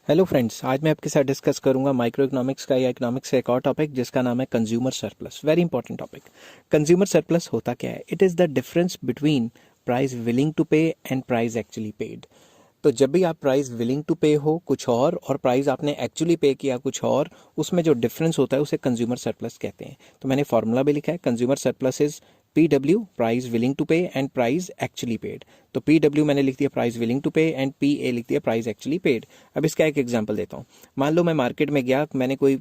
Hello friends, आज मैं आपके साथ डिस्कस करूंगा माइक्रो इकोनॉमिक्स का या इकोनॉमिक्स का एक और टॉपिक जिसका नाम है consumer surplus. Very important topic. Consumer surplus होता क्या है? It is the difference between price willing to pay and price actually paid. तो जब भी आप प्राइस विलिंग टू पे हो कुछ और प्राइस आपने एक्चुअली पे किया कुछ और, उसमें जो डिफरेंस होता है उसे कंज्यूमर सरप्लस कहते हैं। तो मैंने फॉर्मूला भी लिखा है, consumer surplus is PW price willing to pay and price actually paid. तो PW मैंने लिख दिया price willing to pay and PA लिख दिया प्राइस एक्चुअली पेड। अब इसका एक एग्जांपल देता हूँ। मान लो मैं मार्केट में गया, मैंने कोई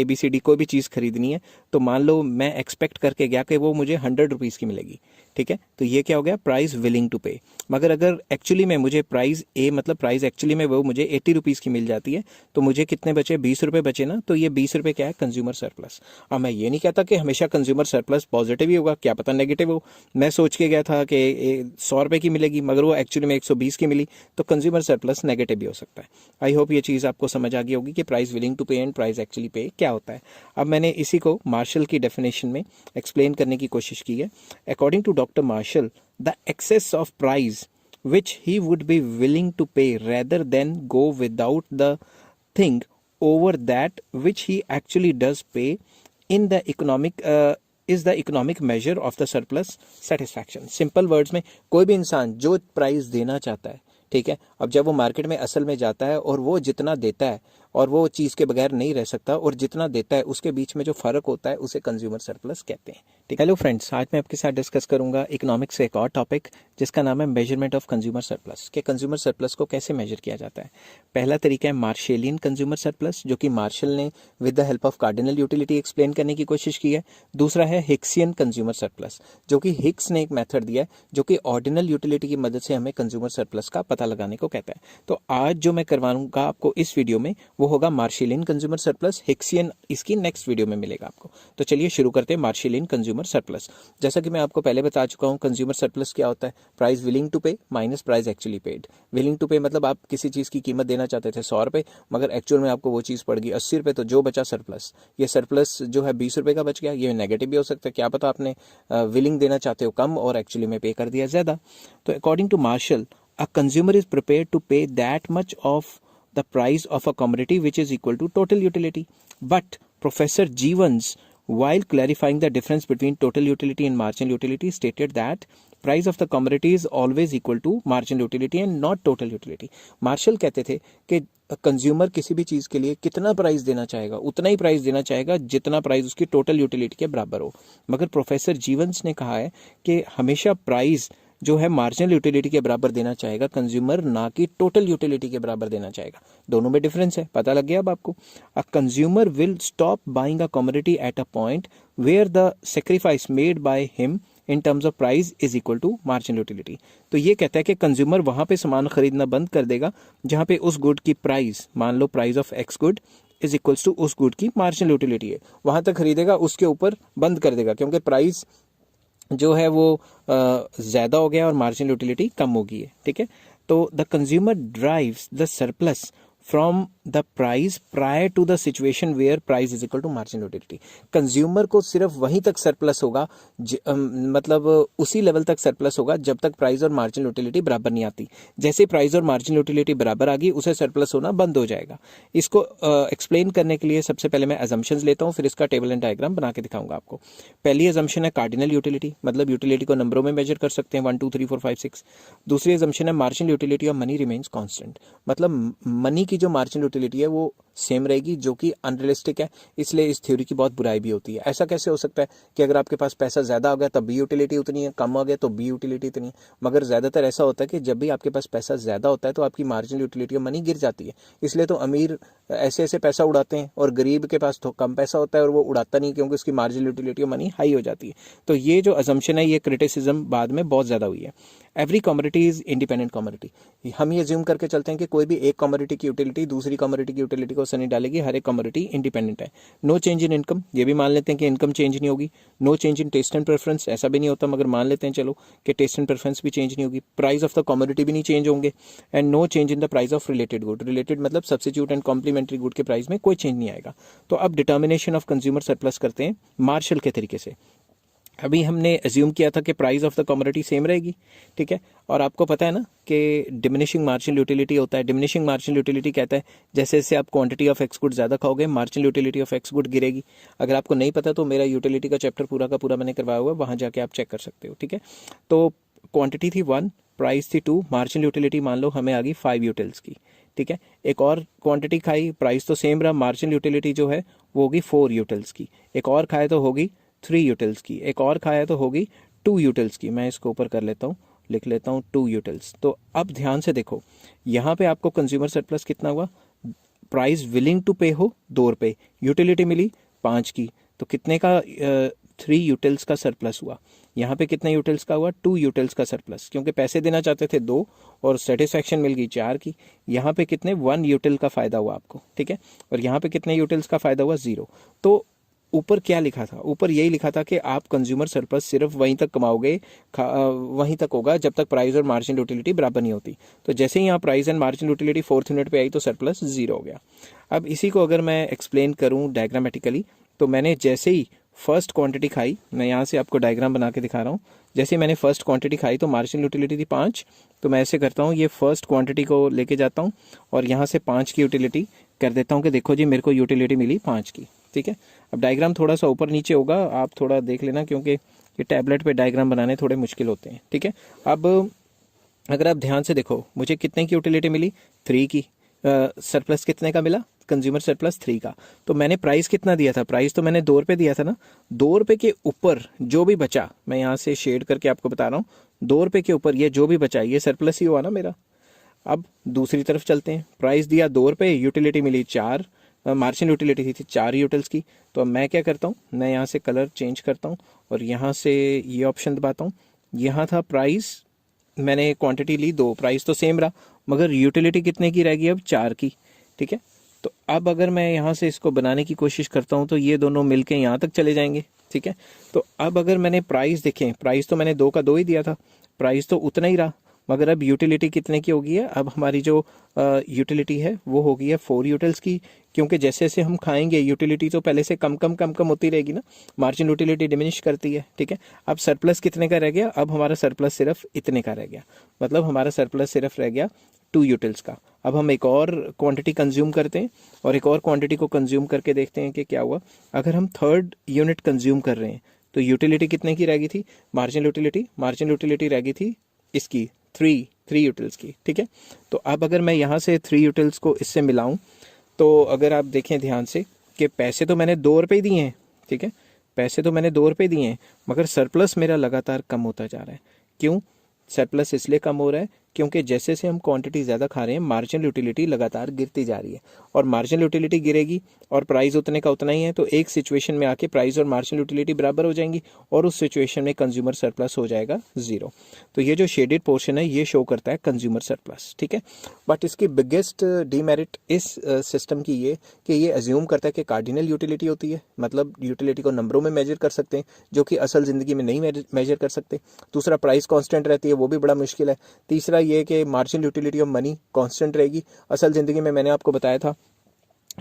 ABCD कोई भी चीज़ खरीदनी है, तो मान लो मैं एक्सपेक्ट करके गया कि वो मुझे 100 रुपीज़ की मिलेगी। ठीक है, तो ये क्या हो गया? प्राइस विलिंग टू पे। मगर अगर एक्चुअली में मुझे प्राइस ए मतलब प्राइस एक्चुअली में वो मुझे 80 रुपीज़ की मिल जाती है, तो मुझे कितने बचे? 20 रुपये बचे ना। तो ये 20 रुपये क्या है? Consumer surplus. अब मैं ये नहीं कहता कि हमेशा कंज्यूमर सरप्लस पॉजिटिव ही होगा, क्या पता नेगेटिव हो। मैं सोच के गया था कि 100 रुपये की मिलेगी, मगर वो एक्चुअली में 120 की मिली, तो कंज्यूमर सरप्लस नेगेटिव भी हो सकता है। आई होप ये चीज़ आपको समझ आ गई होगी कि price willing to pay and price actually पे क्या होता है। अब मैंने इसी को मार्शल की डेफिनेशन में एक्सप्लेन करने की कोशिश की है। According to doctor Marshall, the excess of price which he would be willing to pay rather than go without the thing over that which he actually does pay in the economic is the economic measure of the surplus satisfaction। Simple words में, कोई भी इंसान जो price देना चाहता है, ठीक है, अब जब वो मार्केट में असल में जाता है और वो जितना देता है और वो चीज़ के बगैर नहीं रह सकता, और जितना देता है उसके बीच में जो फ़र्क होता है उसे कंज्यूमर सरप्लस कहते हैं। ठीक, हेलो फ्रेंड्स, आज मैं आपके साथ डिस्कस करूंगा इकोनॉमिक्स से एक और टॉपिक जिसका नाम है मेजरमेंट ऑफ कंज्यूमर सरप्लस। कि कंज्यूमर सरप्लस को कैसे मेजर किया जाता है। पहला तरीका है मार्शेलियन कंज्यूमर सरप्लस, जो कि मार्शल ने with the help of cardinal utility explain करने की कोशिश की है। दूसरा है हिक्सियन कंज्यूमर सरप्लस, जो कि हिक्स ने एक मेथड दिया है जो कि ऑर्डिनल यूटिलिटी की मदद से हमें कंज्यूमर सरप्लस का पता लगाने को कहता है। तो आज जो मैं करवाऊंगा आपको इस वीडियो में वो होगा मार्शेलियन कंज्यूमर सरप्लस। हिक्सियन इसकी नेक्स्ट वीडियो में मिलेगा आपको। तो चलिए शुरू करते हैं मार्शेलियन कंज्यूमर सरप्लस। जैसा कि मैं आपको पहले बता चुका हूं, कंज्यूमर सरप्लस क्या होता है? Price willing to pay minus price actually paid. Willing to pay मतलब आप किसी चीज़ की कीमत देना चाहते थे 100 रुपये, मगर एक्चुअल में आपको वो चीज़ पड़ गई 80 रुपये, तो जो बचा सरप्लस, ये सरप्लस जो है 20 रुपये का बच गया। ये नेगेटिव भी हो सकता है, क्या पता आपने विलिंग देना चाहते हो कम और एक्चुअली में पे कर दिया ज़्यादा। तो according to Marshall, a consumer is prepared to pay that much of the price of a commodity which is equal to total utility. But Professor Jevons, while clarifying the difference between total utility and marginal utility, stated that price of the commodity is always equal to marginal utility and not total utility. Marshall कहते थे कि consumer किसी भी चीज़ के लिए कितना price देना चाहेगा, उतना ही प्राइस देना चाहेगा जितना प्राइस उसकी टोटल यूटिलिटी के बराबर हो। मगर प्रोफेसर जीवंस ने कहा है कि हमेशा प्राइस जो है मार्जिनल यूटिलिटी के बराबर देना चाहेगा कंज्यूमर, ना कि टोटल यूटिलिटी के बराबर देना चाहेगा। दोनों में डिफरेंस है, पता लग गया अब आपको। A consumer will stop buying a commodity at a point where the sacrifice made by him in terms of price is equal to marginal utility. तो ये कहता है कि कंज्यूमर वहां पे सामान खरीदना बंद कर देगा जहां पे उस गुड की प्राइस, मान लो price of X good is equals to उस गुड की मार्जिनल यूटिलिटी है, वहां तक खरीदेगा, उसके ऊपर बंद कर देगा, क्योंकि प्राइस जो है वो ज़्यादा हो गया और मार्जिनल यूटिलिटी कम हो गई है। ठीक है, तो the consumer drives the surplus from the price prior to the situation where price is equal to marginal utility. Consumer को सिर्फ वहीं तक सरप्लस होगा, मतलब उसी लेवल तक सरप्लस होगा जब तक प्राइस और मार्जिनल यूटिलिटी बराबर नहीं आती। जैसे प्राइस और मार्जिनल यूटिलिटी बराबर आ गई, उसे सरप्लस होना बंद हो जाएगा। इसको एक्सप्लेन करने के लिए सबसे पहले मैं अजम्पशंस लेता हूँ, फिर इसका टेबल एंड डायग्राम बना के दिखाऊंगा आपको। पहली अजम्पशन है कार्डिनल यूटिलिटी, मतलब यूटिलिटी को नंबरों में मेजर कर सकते हैं 1 2 3 4 5 6। दूसरी अजम्पशन है marginal utility of money remains constant, मतलब मनी की जो मार्जिनल यूटिलिटी है वो सेम रहेगी, जो कि अनरियलिस्टिक है। इसलिए इस थ्योरी की बहुत बुराई भी होती है। ऐसा कैसे हो सकता है कि अगर आपके पास पैसा ज़्यादा हो गया तब भी यूटिलिटी उतनी है, कम हो गया तो भी यूटिलिटी इतनी है। मगर ज़्यादातर ऐसा होता है कि जब भी आपके पास पैसा ज़्यादा होता है तो आपकी मार्जिनल यूटिलिटी ऑफ मनी गिर जाती है। इसलिए तो अमीर ऐसे ऐसे पैसा उड़ाते हैं और गरीब के पास तो कम पैसा होता है और वो उड़ाता नहीं, क्योंकि उसकी marginal utility of money high हो जाती है। तो ये जो अजम्पशन है, ये क्रिटिसिज्म बाद में बहुत ज़्यादा हुई है। Every commodity is independent commodity. हम ये ज्यूम करके चलते हैं कि कोई भी एक कमोडिटी की यूटिलिटी दूसरी कमोडिटी की यूटिलिटी को असर नहीं डालेगी, हर एक कमोडिटी इंडिपेंडेंट है। नो चेंज इन इनकम, ये भी मान लेते हैं कि इनकम चेंज नहीं होगी। No change in taste and preference, ऐसा भी नहीं होता, मगर मान लेते हैं चलो कि टेस्ट एंड प्रेफरेंस भी चेंज नहीं होगी। प्राइस ऑफ द कमोडिटी भी नहीं चेंज होंगे। And no change in the price of related good, related मतलब सब्सिट्यूट एंड कॉम्प्लीमेंट्री गुड के प्राइस में कोई चेंज नहीं आएगा। तो अब डिटर्मिनेशन ऑफ कंज्यूमर सरप्लस करते हैं मार्शल के तरीके से। अभी हमने एज्यूम किया था कि price of the commodity same रहेगी, ठीक है। और आपको पता है ना कि डिमिनिशिंग मार्जिनल यूटिलिटी होता है। डिमिनिशिंग मार्जिनल यूटिलिटी कहता है जैसे जैसे आप क्वांटिटी ऑफ एक्स गुड ज़्यादा खाओगे marginal utility of X good गिरेगी। अगर आपको नहीं पता तो मेरा यूटिलिटी का चैप्टर पूरा का पूरा मैंने करवाया हुआ है, वहाँ जाके आप चेक कर सकते हो, ठीक है। तो क्वांटिटी थी 1, प्राइस थी 2, मार्जिनल यूटिलिटी मान लो हमें आ गई 5 यूटिल्स की, ठीक है। एक और क्वांटिटी खाई, प्राइस तो सेम रहा, मार्जिनल यूटिलिटी जो है वो होगी 4 यूटिल्स की। एक और खाए तो होगी 3 यूटिल्स की। एक और खाया तो होगी 2 यूटिल्स की। मैं इसको ऊपर कर लेता हूँ, लिख लेता हूँ 2 यूटिल्स। तो अब ध्यान से देखो, यहाँ पे आपको कंज्यूमर सरप्लस कितना हुआ, प्राइस विलिंग टू पे हो 2 रुपये, यूटिलिटी मिली 5 की, तो कितने का 3 यूटिल्स का सरप्लस हुआ। यहाँ पे कितने यूटिल्स का हुआ, 2 यूटिल्स का सरप्लस, क्योंकि पैसे देना चाहते थे 2 और सेटिस्फैक्शन मिल गई 4 की। यहाँ पे कितने 1 यूटिल का फायदा हुआ आपको, ठीक है। और यहाँ पे कितने यूटिल्स का फायदा हुआ 0। तो ऊपर क्या लिखा था, ऊपर यही लिखा था कि आप कंज्यूमर सरप्लस सिर्फ वहीं तक कमाओगे, वहीं तक होगा जब तक प्राइस और मार्जिनल यूटिलिटी बराबर नहीं होती। तो जैसे ही यहाँ price and marginal utility 4th unit पे आई तो सरप्लस 0 हो गया। अब इसी को अगर मैं एक्सप्लेन करूँ डायग्रामेटिकली, तो मैंने जैसे ही फर्स्ट क्वांटिटी खाई, मैं यहाँ से आपको डायग्राम बना के दिखा रहा हूँ। जैसे मैंने फर्स्ट क्वांटिटी खाई तो मार्जिनल यूटिलिटी थी 5, तो मैं ऐसे करता हूँ, ये फर्स्ट क्वांटिटी को लेके जाता हूँ और यहाँ से 5 की यूटिलिटी कर देता हूँ कि देखो जी मेरे को यूटिलिटी मिली 5 की, ठीक है। अब डायग्राम थोड़ा सा ऊपर नीचे होगा, आप थोड़ा देख लेना क्योंकि ये टैबलेट पे डायग्राम बनाने थोड़े मुश्किल होते हैं, ठीक है। अब अगर आप ध्यान से देखो, मुझे कितने की यूटिलिटी मिली, 3 की। सरप्लस कितने का मिला, कंज्यूमर सरप्लस 3 का। तो मैंने प्राइस कितना दिया था, प्राइस तो मैंने 2 रुपये दिया था ना। 2 रुपये के ऊपर जो भी बचा, मैं यहाँ से शेड करके आपको बता रहा हूँ, 2 रुपये के ऊपर ये जो भी बचा ये सरप्लस ही हुआ ना मेरा। अब दूसरी तरफ चलते हैं, प्राइस दिया 2 रुपये, यूटिलिटी मिली 4, मार्जिनल यूटिलिटी थी 4 यूटिल्स की। तो अब मैं क्या करता हूँ, मैं यहाँ से कलर चेंज करता हूँ और यहाँ से ये ऑप्शन दबाता हूँ। यहाँ था प्राइस, मैंने क्वांटिटी ली 2, प्राइस तो सेम रहा मगर यूटिलिटी कितने की रहेगी अब 4 की, ठीक है। तो अब अगर मैं यहाँ से इसको बनाने की कोशिश करता हूँ तो ये दोनों मिलके यहाँ तक चले जाएंगे, ठीक है। तो अब अगर मैंने प्राइस देखें, प्राइस तो मैंने 2 का 2 ही दिया था, प्राइस तो उतना ही रहा मगर अब यूटिलिटी कितने की होगी है, अब हमारी जो यूटिलिटी है वो होगी है 4 यूटिल्स की, क्योंकि जैसे जैसे हम खाएंगे यूटिलिटी तो पहले से कम कम कम कम होती रहेगी ना, मार्जिनल यूटिलिटी डिमिनिश करती है, ठीक है। अब सरप्लस कितने का रह गया, अब हमारा सरप्लस सिर्फ इतने का रह गया, मतलब हमारा सरप्लस सिर्फ रह गया 2 यूटिल्स का। अब हम एक और क्वांटिटी कंज्यूम करते हैं और एक और क्वांटिटी को कंज्यूम करके देखते हैं कि क्या हुआ। अगर हम 3rd यूनिट कंज्यूम कर रहे हैं तो यूटिलिटी कितने की रह गई थी, मार्जिनल यूटिलिटी रह गई थी इसकी 3 यूटिल्स की, ठीक है। तो अब अगर मैं यहाँ से 3 यूटिल्स को इससे मिलाऊं तो अगर आप देखें ध्यान से कि पैसे तो मैंने 2 रुपये दिए हैं, ठीक है, पैसे तो मैंने 2 रुपये दिए हैं मगर सरप्लस मेरा लगातार कम होता जा रहा है। क्यों सरप्लस इसलिए कम हो रहा है क्योंकि जैसे से हम क्वांटिटी ज़्यादा खा रहे हैं मार्जिनल यूटिलिटी लगातार गिरती जा रही है और मार्जिनल यूटिलिटी गिरेगी और प्राइस उतने का उतना ही है, तो एक सिचुएशन में आके प्राइस और मार्जिनल यूटिलिटी बराबर हो जाएंगी और उस सिचुएशन में कंज्यूमर सरप्लस हो जाएगा 0। तो ये जो शेडेड पोर्शन है ये शो करता है कंज्यूमर सरप्लस, ठीक है। बट इसकी बिगेस्ट डीमेरिट इस सिस्टम की ये कि ये अज्यूम करता है कि कार्डिनल यूटिलिटी होती है, मतलब यूटिलिटी को नंबरों में मेजर कर सकते हैं जो कि असल ज़िंदगी में नहीं मेजर कर सकते। दूसरा प्राइस कांस्टेंट रहती है, वो भी बड़ा मुश्किल है। तीसरा ये कि marginal utility of money constant रहेगी। असल ज़िंदगी में मैंने आपको बताया था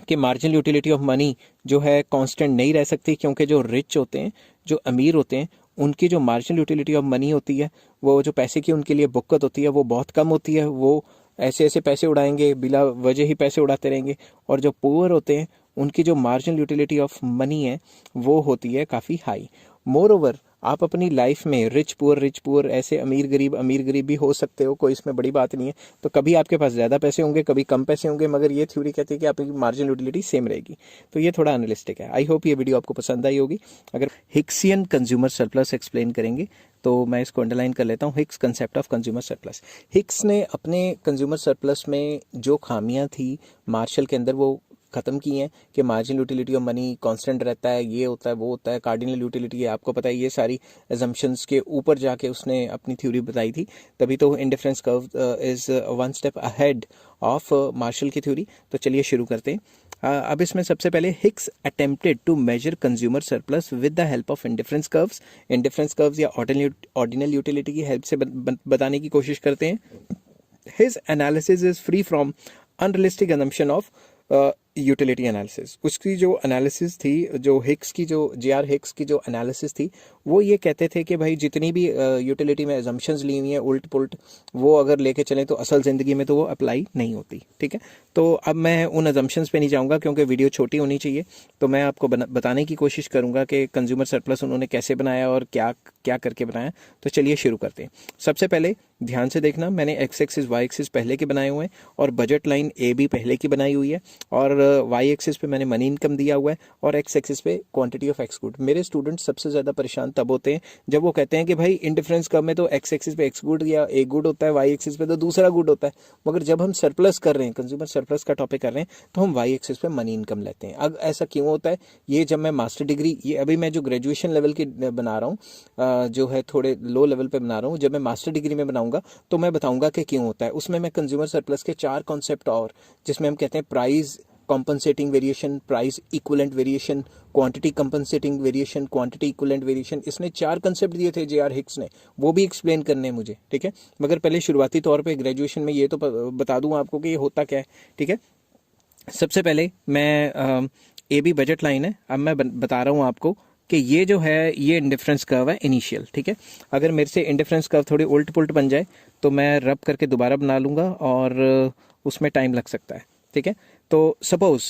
कि मार्जिनल यूटिलिटी ऑफ मनी जो है कांस्टेंट नहीं रह सकती क्योंकि जो रिच होते हैं, जो अमीर होते हैं, उनकी जो मार्जिनल यूटिलिटी ऑफ मनी होती है, वो जो पैसे की उनके लिए बुक्कत होती है वो बहुत कम होती है। वो ऐसे ऐसे पैसे उड़ाएंगे, बिला वजह ही पैसे उड़ाते रहेंगे। और जो पुअर होते हैं उनकी जो मार्जिनल यूटिलिटी ऑफ मनी है वो होती है काफ़ी हाई। मोर ओवर आप अपनी लाइफ में रिच पुअर ऐसे अमीर गरीब भी हो सकते हो, कोई इसमें बड़ी बात नहीं है। तो कभी आपके पास ज़्यादा पैसे होंगे, कभी कम पैसे होंगे, मगर ये थ्योरी कहती है कि आपकी मार्जिनल यूटिलिटी सेम रहेगी। तो ये थोड़ा अनरियलिस्टिक है। आई होप ये वीडियो आपको पसंद आई होगी। अगर हिक्सियन कंज्यूमर सरप्लस एक्सप्लेन करेंगे तो मैं इसको अंडरलाइन कर लेता हूँ, Hicks concept of consumer surplus. Hicks ने अपने कंज्यूमर सरप्लस में जो खामियां थी मार्शल के अंदर वो ख़त्म की हैं कि marginal utility of money constant रहता है, ये होता है वो होता है, कार्डिनल यूटिलिटी है, आपको पता है ये सारी एजम्पशंस के ऊपर जाके उसने अपनी थ्योरी बताई थी। तभी तो indifference curve is 1 step ahead of Marshall की थ्योरी। तो चलिए शुरू करते हैं। अब इसमें सबसे पहले Hicks attempted to measure consumer surplus with the help of indifference curves या ऑर्डिनल यूटिलिटी की हेल्प से बताने की कोशिश करते हैं। His analysis is free from unrealistic assumption of utility analysis, उसकी जो एनालिसिस थी, जो हिक्स की जो जे.आर. हिक्स की जो एनालिसिस थी, वो ये कहते थे कि भाई जितनी भी यूटिलिटी में एजम्पशंस ली हुई हैं उल्ट पुल्ट, वो अगर लेके चलें तो असल ज़िंदगी में तो वो अप्लाई नहीं होती। ठीक है, तो अब मैं उन एजम्पशंस पे नहीं जाऊंगा क्योंकि वीडियो छोटी होनी चाहिए, तो मैं आपको बताने की कोशिश करूंगा कि कंज्यूमर सरप्लस उन्होंने कैसे बनाया और क्या क्या करके बनाया। तो चलिए शुरू करते हैं। सबसे पहले ध्यान से देखना, मैंने एक्स एक्सिस वाई एक्सिस पहले के बनाए हुए हैं और बजट लाइन ए बी पहले की बनाई हुई है, और वाई एक्सिस पे मैंने मनी इनकम दिया हुआ है और एक्स एक्सिस पे क्वांटिटी ऑफ एक्स गुड। मेरे स्टूडेंट्स सबसे ज़्यादा परेशान तब होते हैं जब वो कहते हैं कि भाई इंडिफरेंस कम है तो एक्स एक्सिस पे एक्स गुड या ए गुड होता है, वाई एक्सिस पे तो दूसरा गुड होता है। मगर जब हम सरप्लस कर रहे हैं, कंज्यूमर सरप्लस का टॉपिक कर रहे हैं, तो हम वाई एक्सिस पे मनी इनकम लेते हैं। अब ऐसा क्यों होता है? ये जब मैं मास्टर डिग्री, ये अभी मैं जो ग्रेजुएशन लेवल की बना रहा हूँ, जो है थोड़े लो लेवल पे बना रहा हूँ, जब मैं मास्टर डिग्री में बनाऊंगा तो मैं बताऊंगा कि क्यों होता है। उसमें मैं कंज्यूमर सरप्लस के 4 कॉन्सेप्ट, और जिसमें हम कहते हैं price compensating variation, price equivalent variation, quantity compensating variation, quantity equivalent variation, इसने 4 कंसेप्ट दिए थे जे.आर. हिक्स ने, वो भी एक्सप्लेन करने हैं मुझे। ठीक है, मगर पहले शुरुआती तौर पे ग्रेजुएशन में ये तो बता दूं आपको कि ये होता क्या है। ठीक है, सबसे पहले मैं ए बी बजट लाइन है, अब मैं बता रहा हूँ आपको कि ये जो है ये इंडिफरेंस कर्व है इनिशियल। ठीक है, अगर मेरे से इंडिफरेंस कर्व थोड़ी उल्ट पुल्ट बन जाए तो मैं रब करके दोबारा बना लूँगा और उसमें टाइम लग सकता है। ठीक है, तो सपोज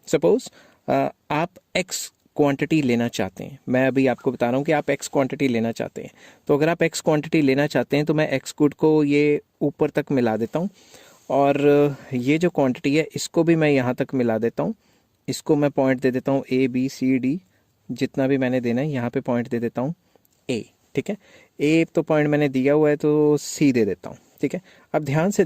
सपोज आप एक्स क्वांटिटी लेना चाहते हैं, मैं अभी आपको बता रहा हूँ कि आप एक्स क्वांटिटी लेना चाहते हैं, तो अगर आप एक्स क्वांटिटी लेना चाहते हैं तो मैं एक्स गुड को ये ऊपर तक मिला देता हूँ, और ये जो क्वांटिटी है इसको भी मैं यहाँ तक मिला देता हूँ, इसको मैं पॉइंट दे देता हूँ ए बी सी डी, जितना भी मैंने देना है यहाँ पे पॉइंट दे देता हूँ ए। ठीक है, ए तो पॉइंट मैंने दिया हुआ है तो सी दे देता हूँ। ठीक है, अब ध्यान से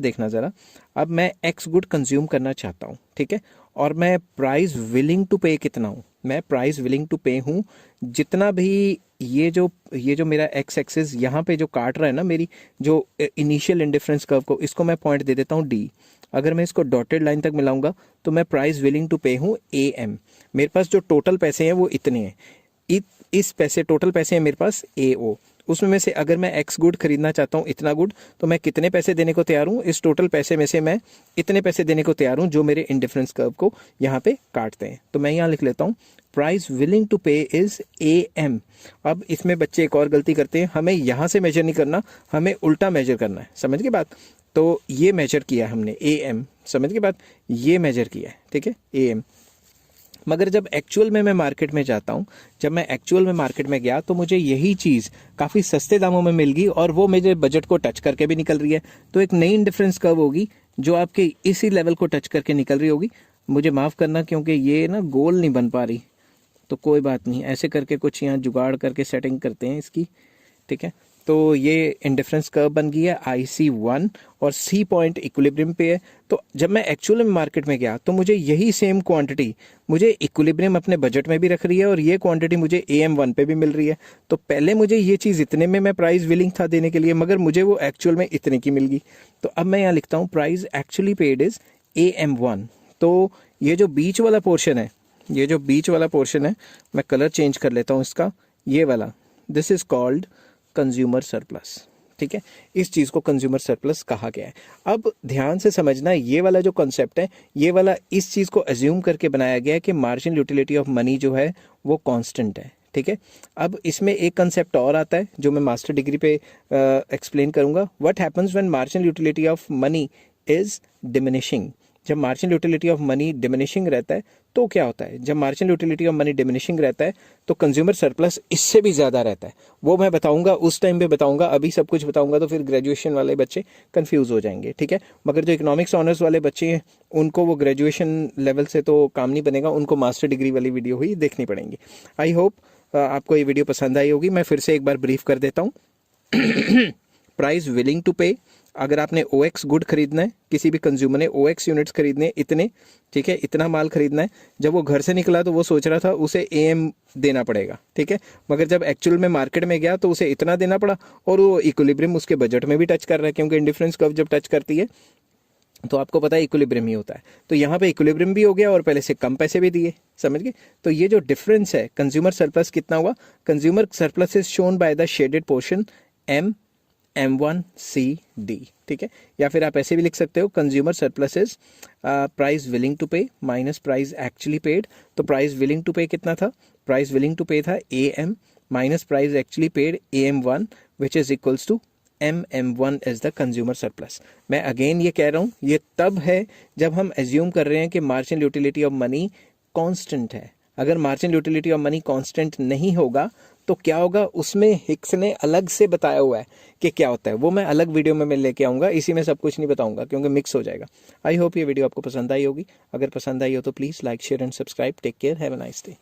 देखना ज़रा, अब मैं एक्स गुड कंज्यूम करना चाहता हूँ। ठीक है, और मैं प्राइस विलिंग टू पे कितना हूँ, मैं प्राइस विलिंग टू पे हूँ जितना भी ये जो मेरा एक्स एक्सिस यहाँ पे जो काट रहा है ना, मेरी जो इनिशियल इंडिफरेंस कर्व को, इसको मैं पॉइंट दे देता हूँ डी। अगर मैं इसको डॉटेड लाइन तक मिलाऊंगा तो मैं प्राइस विलिंग टू पे हूँ ए एम। मेरे पास जो टोटल पैसे हैं वो इतने हैं, इस पैसे टोटल पैसे हैं मेरे पास ए ओ, उसमें में से अगर मैं एक्स गुड खरीदना चाहता हूँ इतना गुड, तो मैं कितने पैसे देने को तैयार हूँ, इस टोटल पैसे में से मैं इतने पैसे देने को तैयार हूँ जो मेरे इंडिफरेंस कर्व को यहाँ पे काटते हैं। तो मैं यहाँ लिख लेता हूँ प्राइस विलिंग टू पे इज ए एम। अब इसमें बच्चे एक और गलती करते हैं, हमें यहाँ से मेजर नहीं करना, हमें उल्टा मेजर करना है। समझ के बात? तो ये मेजर किया हमने ए एम, समझ के बात, ये मेजर किया है। ठीक है, ए एम। मगर जब एक्चुअल में मैं मार्केट में जाता हूँ, जब मैं एक्चुअल में मार्केट में गया तो मुझे यही चीज़ काफ़ी सस्ते दामों में मिल गई और वो मेरे बजट को टच करके भी निकल रही है। तो एक नई इंडिफरेंस कर्व होगी जो आपके इसी लेवल को टच करके निकल रही होगी। मुझे माफ़ करना क्योंकि ये ना गोल नहीं बन पा रही, तो कोई बात नहीं, ऐसे करके कुछ यहाँ जुगाड़ करके सेटिंग करते हैं इसकी। ठीक है, तो ये इंडिफरेंस कर्व बन गई है IC1 और सी पॉइंट इक्विलिब्रियम पे है। तो जब मैं एक्चुअल में मार्केट में गया तो मुझे यही सेम क्वांटिटी मुझे इक्विलिब्रियम अपने बजट में भी रख रही है और ये क्वांटिटी मुझे AM1 पे भी मिल रही है। तो पहले मुझे ये चीज़ इतने में मैं प्राइस विलिंग था देने के लिए, मगर मुझे वो एक्चुअल में इतने की मिल गई। तो अब मैं यहाँ लिखता हूँ price actually paid is AM1। तो ये जो बीच वाला पोर्शन है, ये जो बीच वाला पोर्शन है, मैं कलर चेंज कर लेता हूँ इसका, ये वाला, this is called consumer surplus. ठीक है, इस चीज़ को कंज्यूमर सरप्लस कहा गया है। अब ध्यान से समझना, ये वाला जो कॉन्सेप्ट है, ये वाला इस चीज़ को अज्यूम करके बनाया गया है कि मार्जिनल यूटिलिटी ऑफ मनी जो है वो कांस्टेंट है। ठीक है, अब इसमें एक कंसेप्ट और आता है जो मैं मास्टर डिग्री पे एक्सप्लेन करूंगा। What happens when marginal utility of money is diminishing. जब marginal utility of money diminishing रहता है तो क्या होता है? जब marginal utility of money diminishing रहता है तो कंज्यूमर सरप्लस इससे भी ज़्यादा रहता है। वो मैं बताऊंगा, उस टाइम पे बताऊंगा, अभी सब कुछ बताऊंगा तो फिर ग्रेजुएशन वाले बच्चे कंफ्यूज हो जाएंगे। ठीक है, मगर जो इकोनॉमिक्स ऑनर्स वाले बच्चे हैं उनको वो ग्रेजुएशन लेवल से तो काम नहीं बनेगा, उनको मास्टर डिग्री वाली वीडियो ही देखनी पड़ेंगी। आई होप आपको ये वीडियो पसंद आई होगी। मैं फिर से एक बार ब्रीफ कर देता हूँ। प्राइस विलिंग टू पे, अगर आपने OX गुड खरीदना है, किसी भी कंज्यूमर ने OX यूनिट्स खरीदने इतने, ठीक है, इतना माल खरीदना है, जब वो घर से निकला तो वो सोच रहा था उसे AM देना पड़ेगा। ठीक है, मगर जब एक्चुअल में मार्केट में गया तो उसे इतना देना पड़ा और वो इक्विलिब्रियम उसके बजट में भी टच कर रहा है, क्योंकि इंडिफरेंस कर्व जब टच करती है तो आपको पता है इक्विलिब्रियम ही होता है। तो यहाँ पे इक्विलिब्रियम भी हो गया और पहले से कम पैसे भी दिए। समझ गए? तो ये जो डिफरेंस है, कंज्यूमर सरप्लस कितना हुआ? Consumer surplus is shown by the shaded portion M M1CD, ठीक है। या फिर आप ऐसे भी लिख सकते हो consumer surplus is price willing to pay minus price actually paid. तो प्राइस विलिंग टू पे कितना था, प्राइस विलिंग टू पे था AM minus price actually paid AM1 which is equals to MM1 is the consumer surplus. मैं again ये कह रहा हूँ, ये तब है जब हम एज्यूम कर रहे हैं कि marginal utility of money constant है। अगर marginal utility of money constant नहीं होगा तो क्या होगा, उसमें हिक्स ने अलग से बताया हुआ है कि क्या होता है, वो मैं अलग वीडियो में मैं लेके आऊँगा, इसी में सब कुछ नहीं बताऊँगा क्योंकि मिक्स हो जाएगा। आई होप ये वीडियो आपको पसंद आई होगी। अगर पसंद आई हो तो please like share and subscribe. Take care, have a nice day.